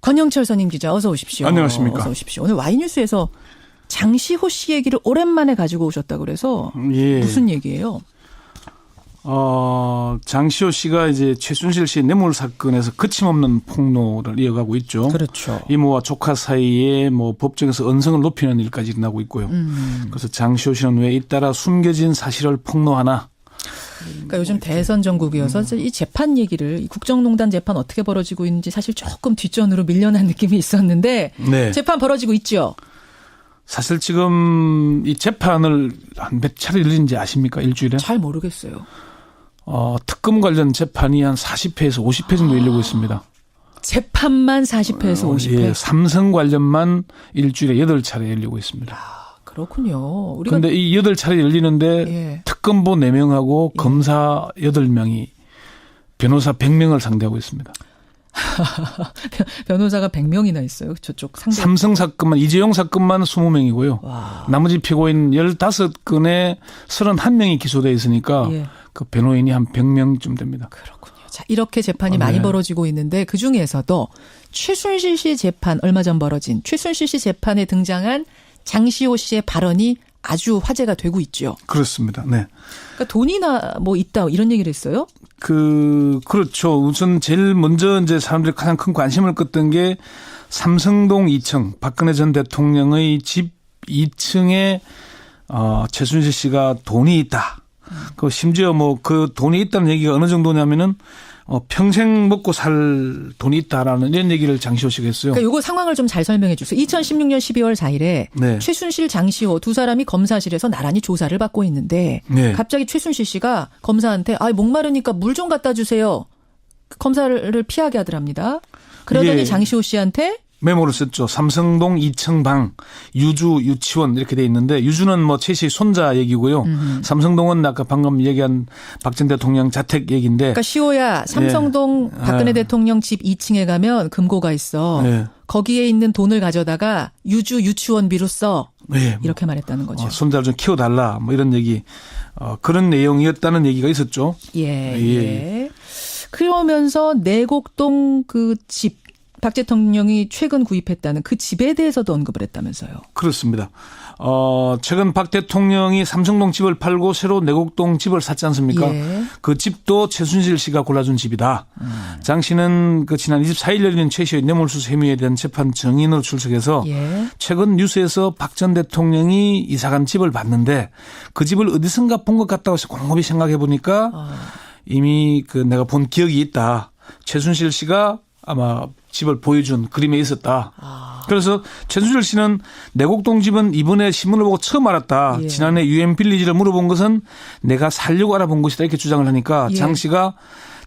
권영철 선임 기자 어서 오십시오. 안녕하십니까. 어서 오십시오. 오늘 Y뉴스에서 장시호 씨 얘기를 오랜만에 가지고 오셨다고 그래서 예. 무슨 얘기예요? 장시호 씨가 이제 최순실 씨 뇌물 사건에서 거침없는 폭로를 이어가고 있죠. 그렇죠. 이모와 조카 사이에 뭐 법정에서 언성을 높이는 일까지 일어나고 있고요. 그래서 장시호 씨는 왜 잇따라 숨겨진 사실을 폭로하나? 그러니까 요즘 대선 전국이어서 이 재판 얘기를 이 국정농단 재판 어떻게 벌어지고 있는지 사실 조금 뒷전으로 밀려난 느낌이 있었는데 네. 재판 벌어지고 있죠. 사실 지금 이 재판을 한 몇 차례 열린지 아십니까? 일주일에? 잘 모르겠어요. 특검 관련 재판이 한 40회에서 50회 정도 열리고 있습니다. 재판만 40회에서 50회? 예, 삼성 관련만 일주일에 8차례 열리고 있습니다. 그렇군요. 그런데 이 8차례 열리는데 예. 특검보 4명하고 검사 8명이 변호사 100명을 상대하고 있습니다. 변호사가 100명이나 있어요. 저쪽 상대. 삼성 사건만 이재용 사건만 20명이고요. 와. 나머지 피고인 15건에 31명이 기소되어 있으니까 예. 그 변호인이 한 100명쯤 됩니다. 그렇군요. 자, 이렇게 재판이 많이 벌어지고 있는데 그중에서도 최순실 씨 재판 얼마 전 벌어진 최순실 씨 재판에 등장한 장시호 씨의 발언이 아주 화제가 되고 있죠. 그렇습니다. 네. 그러니까 돈이나 뭐 있다 이런 얘기를 했어요? 그렇죠. 우선 제일 먼저 이제 사람들이 가장 큰 관심을 끄던 게 삼성동 2층 박근혜 전 대통령의 집 2층에 최순실 씨가 돈이 있다. 그 심지어 뭐 그 돈이 있다는 얘기가 어느 정도냐면은 평생 먹고 살 돈이 있다라는 이런 얘기를 장시호 씨가 했어요. 그러니까 이거 상황을 좀 잘 설명해 주세요. 2016년 12월 4일에 네. 최순실, 장시호 두 사람이 검사실에서 나란히 조사를 받고 있는데 네. 갑자기 최순실 씨가 검사한테 목마르니까 물 좀 갖다 주세요. 검사를 피하게 하더랍니다. 그러더니 예. 장시호 씨한테 메모를 썼죠. 삼성동 2층 방 유주 유치원 이렇게 돼 있는데 유주는 뭐 최 씨의 손자 얘기고요. 삼성동은 아까 방금 얘기한 박 전 대통령 자택 얘기인데. 그러니까 시호야 삼성동 박근혜 대통령 집 2층에 가면 금고가 있어. 네. 거기에 있는 돈을 가져다가 유주 유치원비로 써. 네. 이렇게 말했다는 거죠. 손자를 좀 키워달라 뭐 이런 얘기 그런 내용이었다는 얘기가 있었죠. 예. 그러면서 내곡동 그 집. 박 대통령이 최근 구입했다는 그 집에 대해서도 언급을 했다면서요. 그렇습니다. 최근 박 대통령이 삼성동 집을 팔고 새로 내곡동 집을 샀지 않습니까? 예. 그 집도 최순실 씨가 골라준 집이다. 장 씨는 그 지난 24일 열린 최 씨의 뇌물수수 혐의에 대한 재판 증인으로 출석해서 예. 최근 뉴스에서 박 전 대통령이 이사간 집을 봤는데 그 집을 어디선가 본 것 같다고 해서 곰곰이 생각해 보니까 이미 그 내가 본 기억이 있다. 최순실 씨가 아마 집을 보여준 그림에 있었다. 그래서 최순실 씨는 내곡동 집은 이번에 신문을 보고 처음 알았다. 예. 지난해 유엔 빌리지를 물어본 것은 내가 살려고 알아본 것이다. 이렇게 주장을 하니까 예. 장 씨가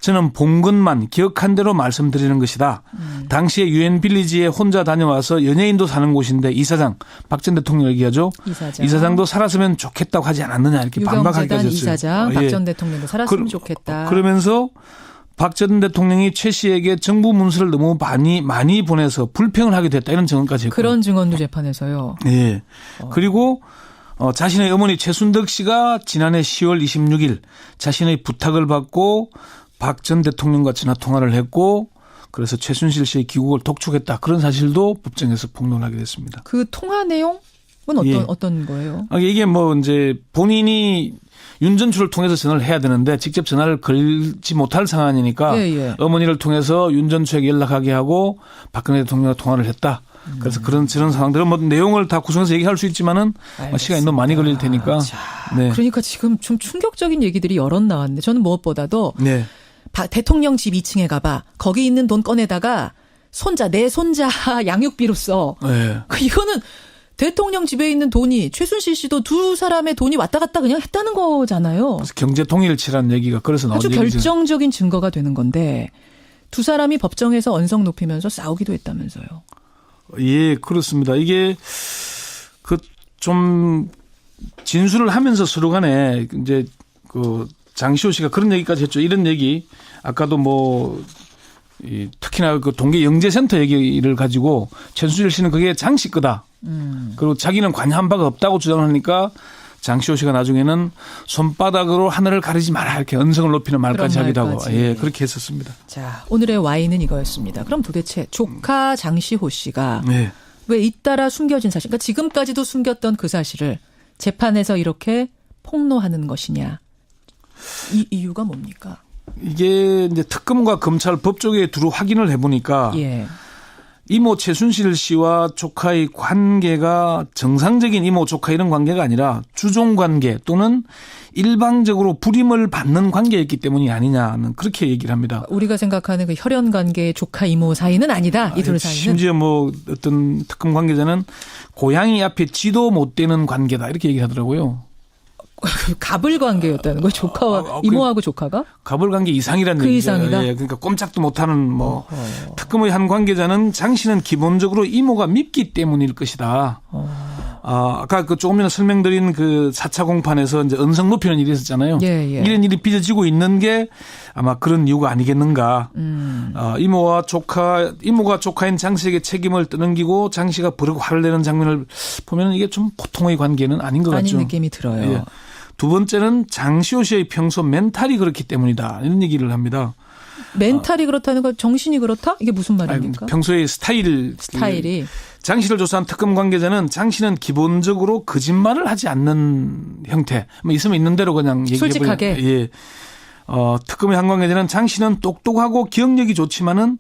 저는 본 것만 기억한 대로 말씀드리는 것이다. 당시에 유엔 빌리지에 혼자 다녀와서 연예인도 사는 곳인데 이사장 박 전 대통령 얘기하죠. 이사장도 살았으면 좋겠다고 하지 않았느냐 이렇게 반박하기까지 했어요. 이사장 박 전 대통령도 살았으면 좋겠다. 그러면서 박 전 대통령이 최 씨에게 정부 문서를 너무 많이 보내서 불평을 하게 됐다 이런 증언까지 했고. 그런 증언도 재판에서요. 네. 그리고 자신의 어머니 최순덕 씨가 지난해 10월 26일 자신의 부탁을 받고 박 전 대통령과 전화 통화를 했고 그래서 최순실 씨의 귀국을 독촉했다. 그런 사실도 법정에서 폭로하게 됐습니다. 그 통화 내용은 어떤 거예요? 이게 뭐 이제 본인이 윤전추를 통해서 전화를 해야 되는데 직접 전화를 걸지 못할 상황이니까 어머니를 통해서 윤전추에게 연락하게 하고 박근혜 대통령과 통화를 했다. 그래서 그런 상황들은 뭐 내용을 다 구성해서 얘기할 수 있지만은 시간이 너무 많이 걸릴 테니까. 네. 그러니까 지금 좀 충격적인 얘기들이 여럿 나왔는데 저는 무엇보다도 네. 대통령 집 2층에 가봐. 거기 있는 돈 꺼내다가 내 손자 양육비로 써. 네. 이거는 대통령 집에 있는 돈이 최순실 씨도 두 사람의 돈이 왔다 갔다 그냥 했다는 거잖아요. 그래서 경제 통일치라는 얘기가 그래서 나온 아주 결정적인 증거가 되는 건데 두 사람이 법정에서 언성 높이면서 싸우기도 했다면서요. 예, 그렇습니다. 이게 좀 진술을 하면서 서로 간에 이제 장시호 씨가 그런 얘기까지 했죠. 이런 얘기 아까도 특히나 그 동계 영재센터 얘기를 가지고 최순실 씨는 그게 장 씨 거다. 그리고 자기는 관여한 바가 없다고 주장하니까 장시호 씨가 나중에는 손바닥으로 하늘을 가리지 마라 이렇게 언성을 높이는 말까지 하기도 하고 예, 그렇게 했었습니다. 자, 오늘의 와인은 이거였습니다. 그럼 도대체 조카 장시호 씨가 네. 왜 잇따라 숨겨진 사실, 그러니까 지금까지도 숨겼던 그 사실을 재판에서 이렇게 폭로하는 것이냐. 이 이유가 뭡니까? 이게 이제 특검과 검찰 법조계에 두루 확인을 해보니까 예. 이모 최순실 씨와 조카의 관계가 정상적인 이모 조카 이런 관계가 아니라 주종 관계 또는 일방적으로 불임을 받는 관계였기 때문이 아니냐는 그렇게 얘기를 합니다. 우리가 생각하는 그 혈연 관계의 조카 이모 사이는 아니다. 이 둘 사이는. 심지어 뭐 어떤 특검 관계자는 고양이 앞에 쥐도 못 대는 관계다 이렇게 얘기하더라고요. 갑을 관계였다는 거예요. 조카와 이모하고 조카가? 갑을 관계 이상이라는 그 얘기죠. 이상이다. 예, 그러니까 꼼짝도 못하는 뭐 특검의 한 관계자는 장 씨는 기본적으로 이모가 밉기 때문일 것이다. 아까 그 조금 전에 설명드린 그 4차 공판에서 이제 언성 높이는 일이 있었잖아요. 예, 예. 이런 일이 빚어지고 있는 게 아마 그런 이유가 아니겠는가. 이모가 조카인 장 씨에게 책임을 떠넘기고 장 씨가 버르고 화를 내는 장면을 보면 이게 좀 보통의 관계는 아닌 것 같죠. 아닌 느낌이 들어요. 예. 두 번째는 장시호 씨의 평소 멘탈이 그렇기 때문이다. 이런 얘기를 합니다. 멘탈이 그렇다는 건 정신이 그렇다? 이게 무슨 말입니까? 평소의 스타일이. 장 씨를 조사한 특검 관계자는 장 씨는 기본적으로 거짓말을 하지 않는 형태. 뭐 있으면 있는 대로 그냥 얘기해 솔직하게. 예. 특검의 한 관계자는 장 씨는 똑똑하고 기억력이 좋지만은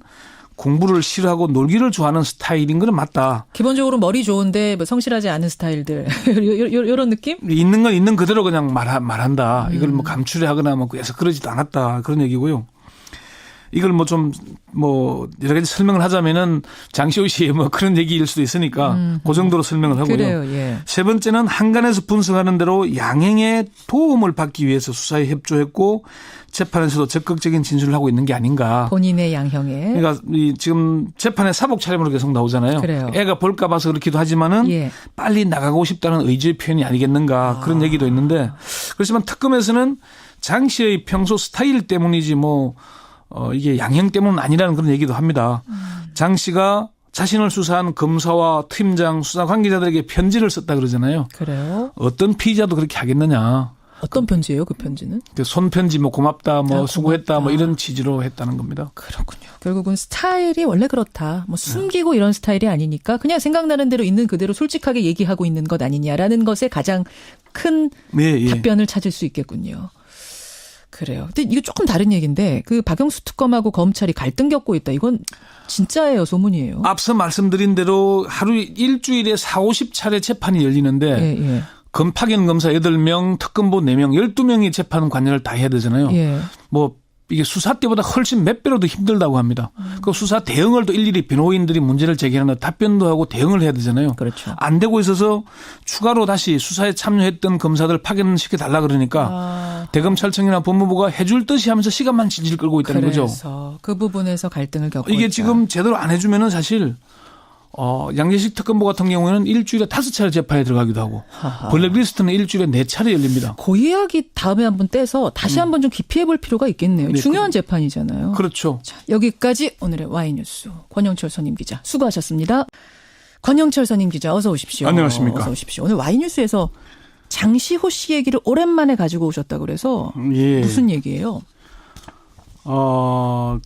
공부를 싫어하고 놀기를 좋아하는 스타일인 건 맞다. 기본적으로 머리 좋은데 뭐 성실하지 않은 스타일들. 이런 느낌? 있는 건 있는 그대로 그냥 말한다. 이걸 뭐 감추려하거나 뭐 그래서 그러지도 않았다. 그런 얘기고요. 이걸 뭐 좀 여러 가지 설명을 하자면은 장시호 씨의 뭐 그런 얘기일 수도 있으니까 그 정도로 설명을 하고요. 그래요. 예. 세 번째는 한간에서 분석하는 대로 양형의 도움을 받기 위해서 수사에 협조했고 재판에서도 적극적인 진술을 하고 있는 게 아닌가. 본인의 양형에. 그러니까 지금 재판에 사복 차림으로 계속 나오잖아요. 그래요. 애가 볼까 봐서 그렇기도 하지만은 예. 빨리 나가고 싶다는 의지의 표현이 아니겠는가 그런 얘기도 있는데 그렇지만 특검에서는 장 씨의 평소 스타일 때문이지 이게 양형 때문은 아니라는 그런 얘기도 합니다. 장 씨가 자신을 수사한 검사와 팀장, 수사 관계자들에게 편지를 썼다 그러잖아요. 그래요? 어떤 피의자도 그렇게 하겠느냐. 어떤 편지예요, 그 편지는? 손편지 고맙다, 수고했다, 고맙다. 이런 취지로 했다는 겁니다. 그렇군요. 결국은 스타일이 원래 그렇다. 숨기고 이런 스타일이 아니니까 그냥 생각나는 대로 있는 그대로 솔직하게 얘기하고 있는 것 아니냐라는 것에 가장 큰 답변을 찾을 수 있겠군요. 그래요. 근데 이거 조금 다른 얘기인데 그 박영수 특검하고 검찰이 갈등 겪고 있다. 이건 진짜예요, 소문이에요? 앞서 말씀드린 대로 하루 일주일에 40-50차례 재판이 열리는데 예. 파견 검사 8명, 특검보 4명, 12명이 재판 관여를 다 해야 되잖아요. 예. 이게 수사 때보다 훨씬 몇 배로 더 힘들다고 합니다. 그 수사 대응을 또 일일이 변호인들이 문제를 제기하는 답변도 하고 대응을 해야 되잖아요. 그렇죠. 안 되고 있어서 추가로 다시 수사에 참여했던 검사들 파견시켜달라 그러니까 대검찰청이나 법무부가 해줄 듯이 하면서 시간만 질질 끌고 있다는 거죠. 그래서 그 부분에서 갈등을 겪고 이게 있다. 지금 제대로 안 해주면은 사실 양재식 특검보 같은 경우에는 일주일에 5차례 재판에 들어가기도 하고 블랙리스트는 일주일에 4차례 열립니다. 그 이야기 다음에 한번 떼서 다시 한번 좀 깊이 해볼 필요가 있겠네요. 네, 중요한 재판이잖아요. 그렇죠. 자, 여기까지 오늘의 와이뉴스 권영철 선임 기자 수고하셨습니다. 권영철 선임 기자 어서 오십시오. 안녕하십니까. 어서 오십시오. 오늘 와이뉴스에서 장시호 씨 얘기를 오랜만에 가지고 오셨다고 그래서 예. 무슨 얘기예요?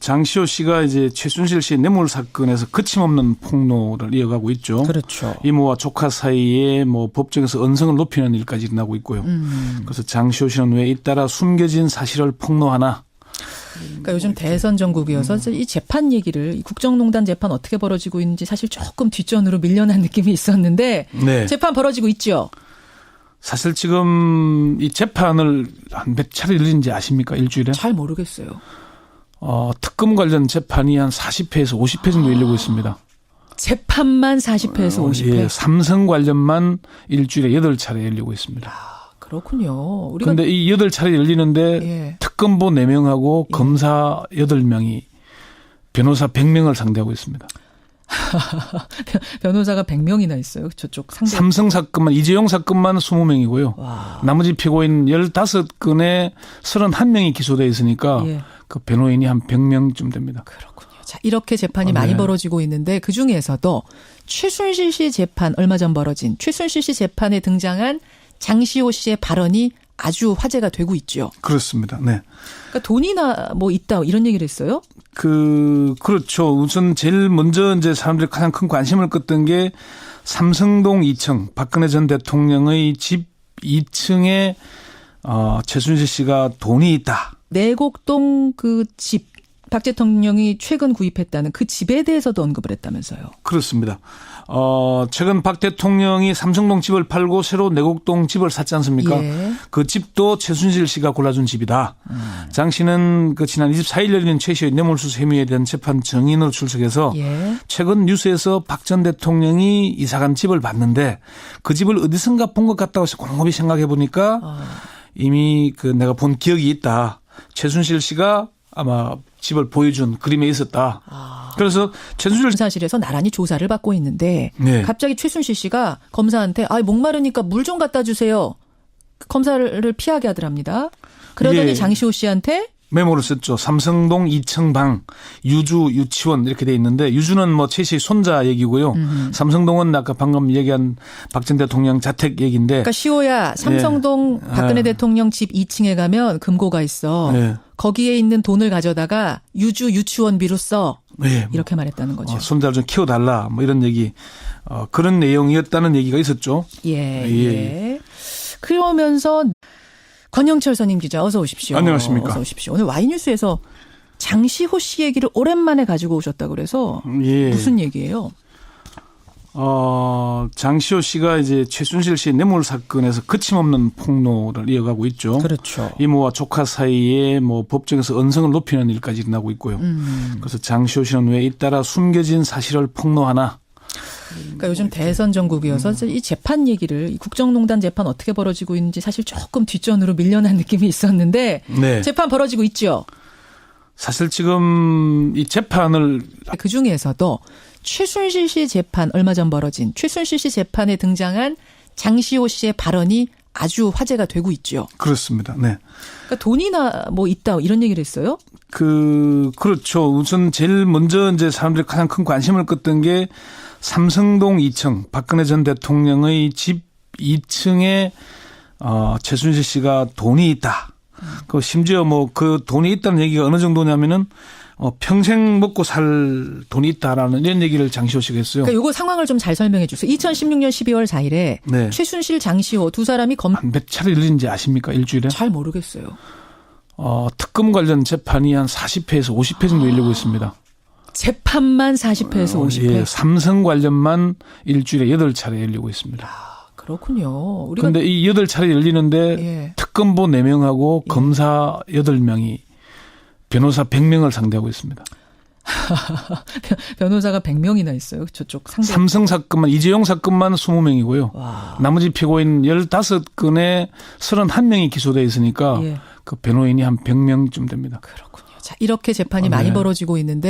장시호 씨가 이제 최순실 씨의 뇌물 사건에서 거침없는 폭로를 이어가고 있죠. 그렇죠. 이모와 조카 사이에 법정에서 언성을 높이는 일까지 일어나고 있고요. 그래서 장시호 씨는 왜 잇따라 숨겨진 사실을 폭로하나? 그러니까 요즘 대선 전국이어서 이 재판 얘기를 이 국정농단 재판 어떻게 벌어지고 있는지 사실 조금 뒷전으로 밀려난 느낌이 있었는데 네. 재판 벌어지고 있죠. 사실 지금 이 재판을 한 몇 차례 열리는지 아십니까? 일주일에? 잘 모르겠어요. 특검 관련 재판이 한 40회에서 50회 정도 열리고 있습니다. 재판만 40회에서 50회? 예, 삼성 관련만 일주일에 8차례 열리고 있습니다. 그렇군요. 그런데 이 8차례 열리는데 예. 특검보 4명하고 검사 8명이 변호사 100명을 상대하고 있습니다. 변호사가 100명이나 있어요. 저쪽 상대. 삼성 사건만 이재용 사건만 20명이고요. 와. 나머지 피고인 15건에 31명이 기소되어 있으니까 예. 그 변호인이 한 100명쯤 됩니다. 그렇군요. 자, 이렇게 재판이 많이 벌어지고 있는데 그중에서도 최순실 씨 재판 얼마 전 벌어진 최순실 씨 재판에 등장한 장시호 씨의 발언이 아주 화제가 되고 있죠. 그렇습니다. 네. 그러니까 돈이나 뭐 있다 이런 얘기를 했어요? 그렇죠. 우선 제일 먼저 이제 사람들이 가장 큰 관심을 끄던 게 삼성동 2층 박근혜 전 대통령의 집 2층에 최순실 씨가 돈이 있다. 내곡동 그 집 박 대통령이 최근 구입했다는 그 집에 대해서도 언급을 했다면서요. 그렇습니다. 최근 박 대통령이 삼성동 집을 팔고 새로 내곡동 집을 샀지 않습니까? 예. 그 집도 최순실 씨가 골라준 집이다. 장 씨는 그 지난 24일 열린 최 씨의 뇌물수수 혐의에 대한 재판 증인으로 출석해서 예. 최근 뉴스에서 박 전 대통령이 이사간 집을 봤는데 그 집을 어디선가 본 것 같다고 해서 곰곰이 생각해 보니까 이미 내가 본 기억이 있다. 최순실 씨가 아마 집을 보여준 그림에 있었다. 그래서 최순실 사실에서 나란히 조사를 받고 있는데 네. 갑자기 최순실 씨가 검사한테 목마르니까 물 좀 갖다 주세요. 검사를 피하게 하더랍니다. 그러더니 예. 장시호 씨한테 메모를 썼죠. 삼성동 2층 방 유주 유치원 이렇게 돼 있는데 유주는 뭐 최 씨 손자 얘기고요. 삼성동은 아까 방금 얘기한 박 전 대통령 자택 얘기인데. 그러니까 시호야 삼성동 박근혜 대통령 집 2층에 가면 금고가 있어. 네. 거기에 있는 돈을 가져다가 유주 유치원비로 써. 네. 이렇게 말했다는 거죠. 손자를 좀 키워달라 뭐 이런 얘기 그런 내용이었다는 얘기가 있었죠. 예. 그러면서 권영철 선임 기자 어서 오십시오. 안녕하십니까. 어서 오십시오. 오늘 와이뉴스에서 장시호 씨 얘기를 오랜만에 가지고 오셨다고 그래서 예. 무슨 얘기예요? 장시호 씨가 이제 최순실 씨 뇌물 사건에서 거침없는 폭로를 이어가고 있죠. 그렇죠. 이모와 조카 사이에 뭐 법정에서 언성을 높이는 일까지 일어나고 있고요. 그래서 장시호 씨는 왜 잇따라 숨겨진 사실을 폭로하나? 그러니까 요즘 대선 전국이어서 이 재판 얘기를 이 국정농단 재판 어떻게 벌어지고 있는지 사실 조금 뒷전으로 밀려난 느낌이 있었는데 네. 재판 벌어지고 있죠. 사실 지금 이 재판을 그중에서도 최순실 씨 재판 얼마 전 벌어진 최순실 씨 재판에 등장한 장시호 씨의 발언이 아주 화제가 되고 있죠. 그렇습니다. 네. 그러니까 돈이나 뭐 있다 이런 얘기를 했어요? 그렇죠. 우선 제일 먼저 이제 사람들이 가장 큰 관심을 끄던 게 삼성동 2층 박근혜 전 대통령의 집 2층에 최순실 씨가 돈이 있다. 그 심지어 뭐 그 돈이 있다는 얘기가 어느 정도냐면은 평생 먹고 살 돈이 있다라는 이런 얘기를 장시호 씨가 했어요. 그러니까 요거 상황을 좀 잘 설명해 주세요. 2016년 12월 4일에 네. 최순실, 장시호 두 사람이 몇 차례 열린지 아십니까? 일주일에? 잘 모르겠어요. 특검 관련 재판이 한 40회에서 50회 정도 열리고 있습니다. 재판만 40회에서 50회. 예, 삼성 관련만 일주일에 8차례 열리고 있습니다. 그렇군요. 그런데 이 8차례 열리는데 예. 특검보 4명하고 검사 8명이 변호사 100명을 상대하고 있습니다. 변호사가 100명이나 있어요. 저쪽 상대. 삼성 사건만 이재용 사건만 20명이고요. 와. 나머지 피고인 15건에 31명이 기소되어 있으니까 예. 그 변호인이 한 100명쯤 됩니다. 그렇군요. 자, 이렇게 재판이 많이 벌어지고 있는데